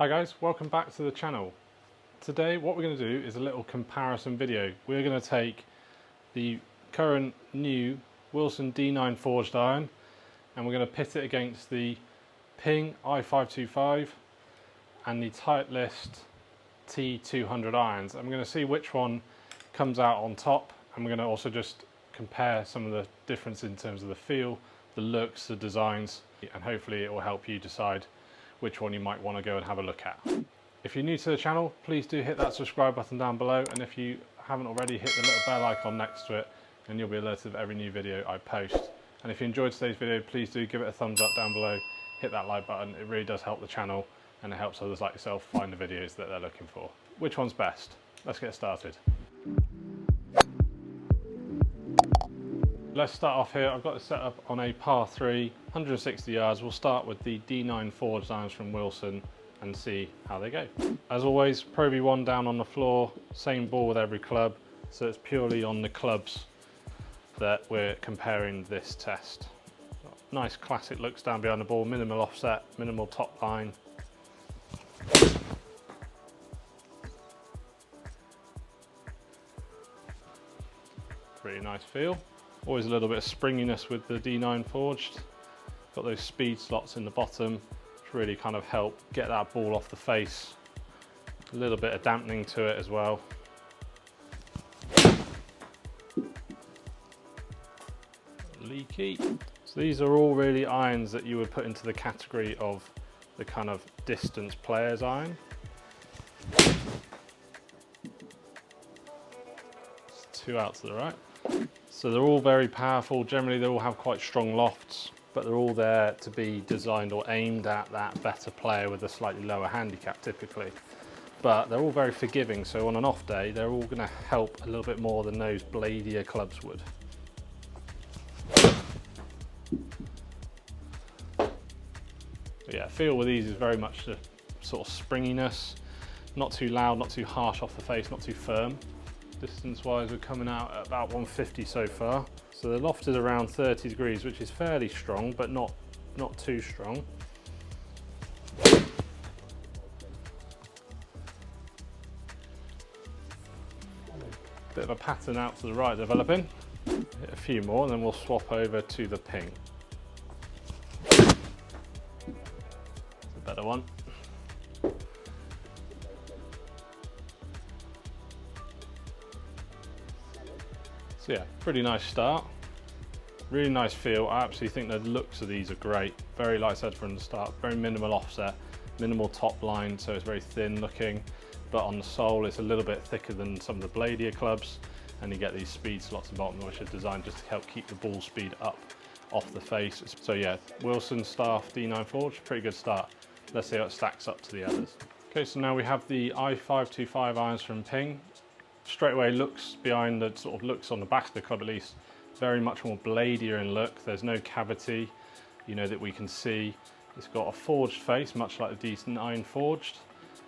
Hi guys, welcome back to the channel. Today what we're going to do is a little comparison video. We're going to take the current new Wilson D9 forged iron and we're going to pit it against the Ping i525 and the Titleist T200 irons. I'm going to see which one comes out on top, and we're going to also just compare some of the difference in terms of the feel, the looks, the designs, and hopefully it will help you decide which one you might want to go and have a look at. If you're new to the channel, please do hit that subscribe button down below, and if you haven't already, hit the little bell icon next to it and you'll be alerted of every new video I post. And if you enjoyed today's video, please do give it a thumbs up down below, hit that like button. It really does help the channel and it helps others like yourself find the videos that they're looking for. Which one's best? Let's get started. Let's start off here. I've got it set up on a par 3, 160 yards. We'll start with the D9 forged irons from Wilson and see how they go. As always, Pro V1 down on the floor, same ball with every club, so it's purely on the clubs that we're comparing this test. Nice classic looks down behind the ball, minimal offset, minimal top line. Pretty nice feel. Always a little bit of springiness with the D9 forged. Got those speed slots in the bottom to really kind of help get that ball off the face. A little bit of dampening to it as well. Leaky. So these are all really irons that you would put into the category of the kind of distance player's iron. It's 2 out to the right. So they're all very powerful. Generally they all have quite strong lofts, but they're all there to be designed or aimed at that better player with a slightly lower handicap typically. But they're all very forgiving, so on an off day they're all going to help a little bit more than those bladier clubs would. But yeah, feel with these is very much the sort of springiness, not too loud, not too harsh off the face, not too firm. Distance wise we're coming out at about 150 so far. So the loft is around 30 degrees, which is fairly strong, but not too strong. Bit of a pattern out to the right developing. Hit a few more and then we'll swap over to the Ping. It's a better one. So yeah, pretty nice start. Really nice feel. I absolutely think the looks of these are great. Very, like I said from the start, very minimal offset, minimal top line, so it's very thin looking. But on the sole, it's a little bit thicker than some of the bladier clubs, and you get these speed slots at the bottom, which are designed just to help keep the ball speed up off the face. So yeah, Wilson Staff D9 Forge, pretty good start. Let's see how it stacks up to the others. Okay, so now we have the i525 irons from Ping. Straight away looks behind the sort of looks on the back of the club at least, very much more bladier in look. There's no cavity, you know, that we can see. It's got a forged face, much like the D9 forged.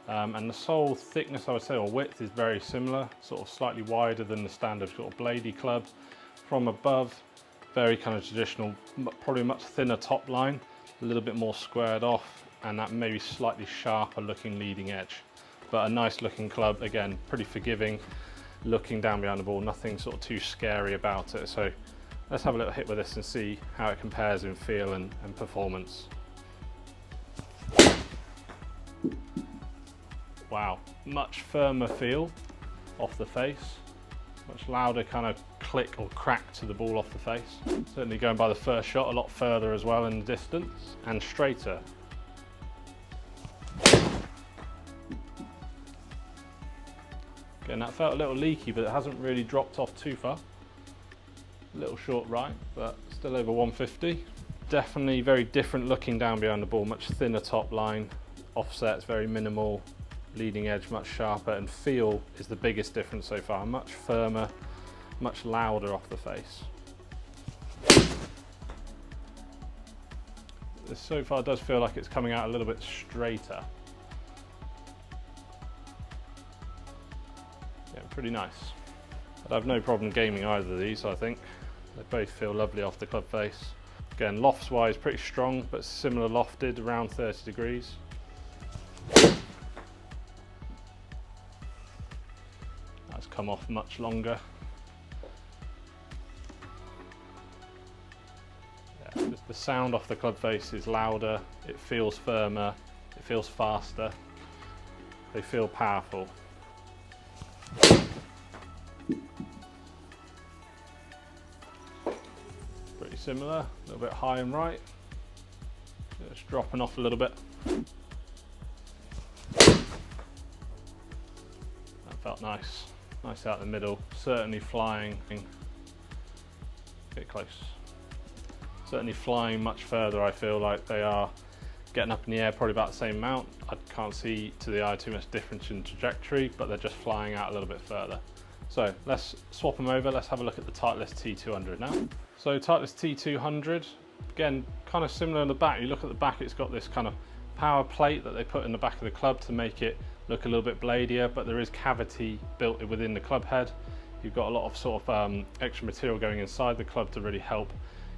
And the sole thickness, I would say, or width is very similar, sort of slightly wider than the standard sort of blady club. From above, very kind of traditional, probably much thinner top line, a little bit more squared off, and that maybe slightly sharper looking leading edge. But a nice looking club, again, pretty forgiving, looking down behind the ball, nothing sort of too scary about it. So let's have a little hit with this and see how it compares in feel and performance. Wow, much firmer feel off the face, much louder kind of click or crack to the ball off the face. Certainly going by the first shot, a lot further as well in the distance, and straighter. Again, that felt a little leaky, but it hasn't really dropped off too far. A little short right, but still over 150. Definitely very different looking down behind the ball, much thinner top line, offsets very minimal, leading edge much sharper, and feel is the biggest difference so far. Much firmer, much louder off the face. This so far does feel like it's coming out a little bit straighter. Yeah, pretty nice. I'd have no problem gaming either of these, I think. They both feel lovely off the club face. Again, lofts wise, pretty strong, but similar lofted, around 30 degrees. come off much longer. Yeah, just the sound off the club face is louder, it feels firmer, it feels faster, they feel powerful. Pretty similar, a little bit high and right. Just dropping off a little bit. That felt nice. Nice out the middle. Certainly flying. Get close. Certainly flying much further. I feel like they are getting up in the air probably about the same amount. I can't see to the eye too much difference in trajectory, but they're just flying out a little bit further. So let's swap them over. Let's have a look at the Titleist T200 now. So Titleist T200, again, kind of similar in the back. You look at the back, it's got this kind of power plate that they put in the back of the club to make it look a little bit bladier, but there is cavity built within the club head. You've got a lot of sort of extra material going inside the club to really help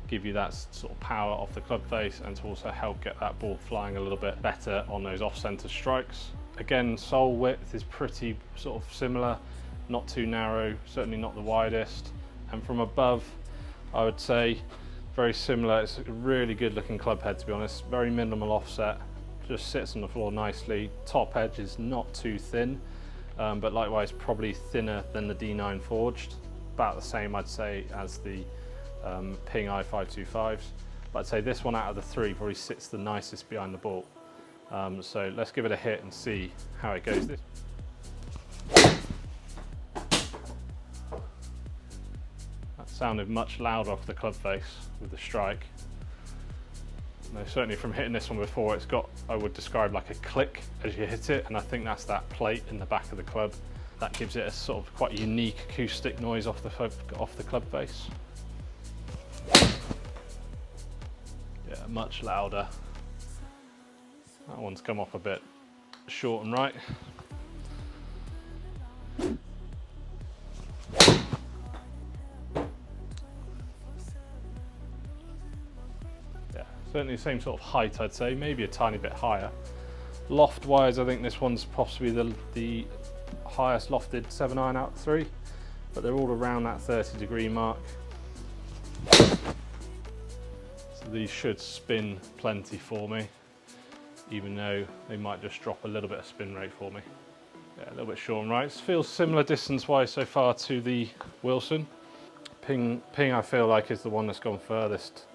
give you that sort of power off the club face and to also help get that ball flying a little bit better on those off-center strikes. Again, sole width is pretty sort of similar, not too narrow, certainly not the widest. And from above, I would say very similar. It's a really good looking club head, to be honest. Very minimal offset, just sits on the floor nicely. Top edge is not too thin, but likewise probably thinner than the D9 forged. About the same, I'd say, as the Ping i525s. But I'd say this one out of the three probably sits the nicest behind the ball. So let's give it a hit and see how it goes. That sounded much louder off the club face with the strike. No, certainly from hitting this one before, it's got, I would describe like a click as you hit it, and I think that's that plate in the back of the club. That gives it a sort of quite unique acoustic noise off the club face. Yeah, much louder. That one's come off a bit short and right. Yeah, certainly the same sort of height, I'd say, maybe a tiny bit higher. Loft wise, I think this one's possibly the highest lofted 7-iron out of 3, but they're all around that 30-degree mark. So these should spin plenty for me, even though they might just drop a little bit of spin rate for me. Yeah, a little bit short and right. It feels similar distance-wise so far to the Wilson. Ping I feel like is the one that's gone furthest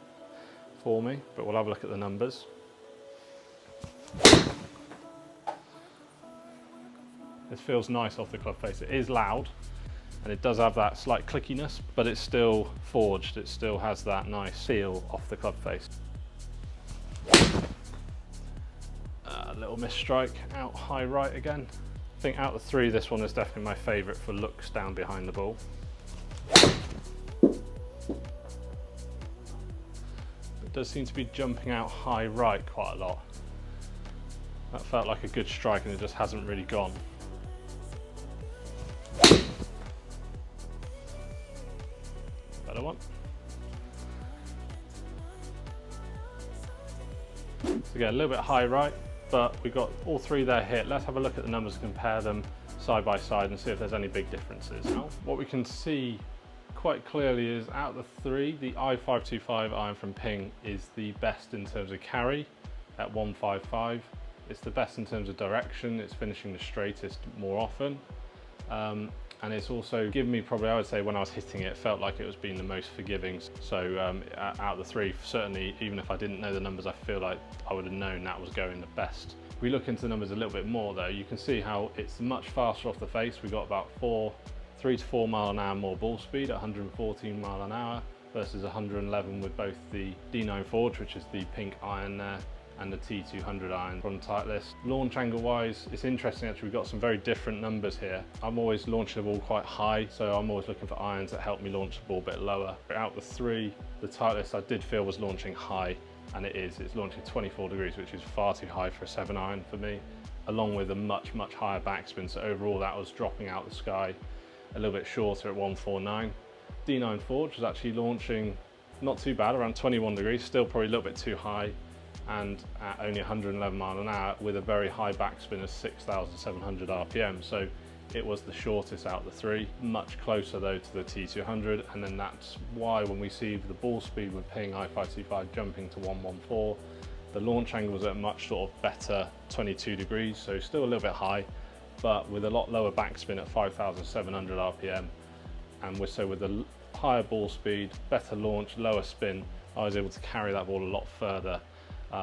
for me, but we'll have a look at the numbers. This feels nice off the club face. It is loud, and it does have that slight clickiness, but it's still forged. It still has that nice feel off the club face. A little missed strike out high right again. I think out of the 3, this one is definitely my favourite for looks down behind the ball. It does seem to be jumping out high right quite a lot. That felt like a good strike and it just hasn't really gone. Better one. So again, a little bit high right, but we've got all 3 there hit. Let's have a look at the numbers and compare them side by side and see if there's any big differences. Now, what we can see quite clearly is out of the 3, the i525 iron from Ping is the best in terms of carry at 155. It's the best in terms of direction. It's finishing the straightest more often. And it's also given me probably, I would say, when I was hitting it, it felt like it was being the most forgiving. So out of the 3, certainly, even if I didn't know the numbers, I feel like I would have known that was going the best. If we look into the numbers a little bit more though, you can see how it's much faster off the face. We got about 3 to 4 mile an hour more ball speed at 114 mile an hour versus 111 with both the D9 Forge, which is the pink iron there, and the T200 iron from Titleist. Launch angle wise, it's interesting actually, we've got some very different numbers here. I'm always launching the ball quite high, so I'm always looking for irons that help me launch the ball a bit lower. Out the 3, the Titleist I did feel was launching high, and it is. It's launching 24 degrees, which is far too high for a 7-iron for me, along with a much higher backspin. So overall that was dropping out the sky a little bit shorter at 149. D9 Forge was actually launching not too bad, around 21 degrees, still probably a little bit too high, and at only 111 mile an hour with a very high backspin of 6,700 RPM. So it was the shortest out of the three, much closer though to the T200, and then that's why when we see the ball speed with ping i525 jumping to 114, the launch angle was at a much sort of better 22 degrees, so still a little bit high, but with a lot lower backspin at 5,700 RPM, and with the higher ball speed, better launch, lower spin, I was able to carry that ball a lot further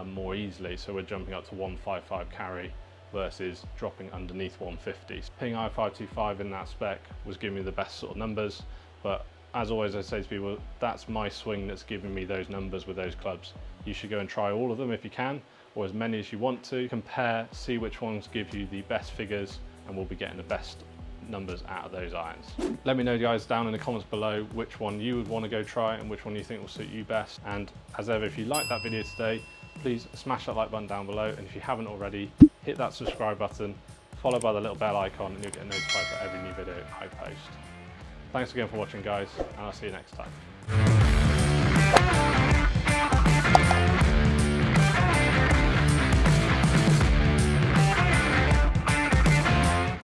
more easily. So we're jumping up to 155 carry versus dropping underneath 150. Ping i525 in that spec was giving me the best sort of numbers, but as always I say to people, that's my swing that's giving me those numbers with those clubs. You should go and try all of them if you can, or as many as you want to. Compare, see which ones give you the best figures, and we'll be getting the best numbers out of those irons. Let me know guys down in the comments below which one you would want to go try and which one you think will suit you best. And as ever, if you liked that video today, please smash that like button down below, and if you haven't already, hit that subscribe button, followed by the little bell icon, and you'll get notified for every new video I post. Thanks again for watching guys, and I'll see you next time.